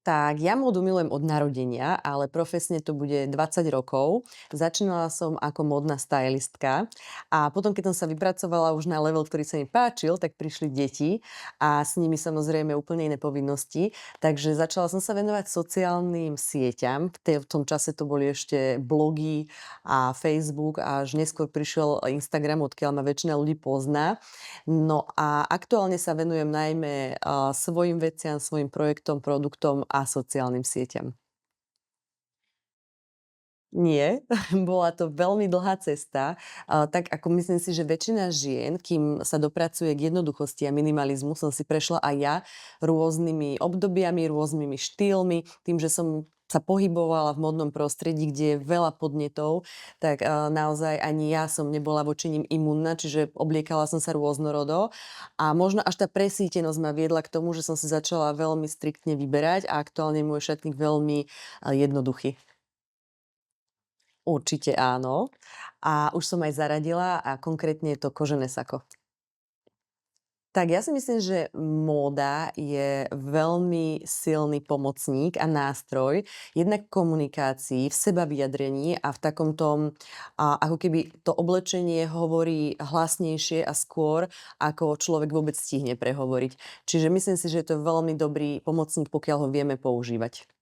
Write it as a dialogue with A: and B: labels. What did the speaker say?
A: Tak, ja módu milujem od narodenia, ale profesne to bude 20 rokov. Začínala som ako módna stylistka a potom, keď som sa vypracovala už na level, ktorý sa mi páčil, tak prišli deti a s nimi samozrejme úplne iné povinnosti. Takže začala som sa venovať sociálnym sieťam. V tom čase to boli ešte blogy a Facebook a až neskôr prišiel Instagram, odkiaľ ma väčšina ľudí pozná. No a aktuálne sa venujem najmä, svojim veciam, svojim projektom, produktom a sociálnym sieťam. Nie, bola to veľmi dlhá cesta, tak ako myslím si, že väčšina žien, kým sa dopracuje k jednoduchosti a minimalizmu, som si prešla aj ja rôznymi obdobiami, rôznymi štýlmi, tým, že som sa pohybovala v modnom prostredí, kde je veľa podnetov, tak, naozaj ani ja som nebola voči nim imúnna, čiže obliekala som sa rôznorodo a možno až tá presýtenosť ma viedla k tomu, že som si začala veľmi striktne vyberať a aktuálne je môj šatník veľmi, jednoduchý. Určite áno. A už som aj zaradila a konkrétne je to kožené sako. Tak ja si myslím, že móda je veľmi silný pomocník a nástroj jednak v komunikácii, v sebavyjadrení a v takom tom, ako keby to oblečenie hovorí hlasnejšie a skôr, ako človek vôbec stihne prehovoriť. Čiže myslím si, že je to veľmi dobrý pomocník, pokiaľ ho vieme používať.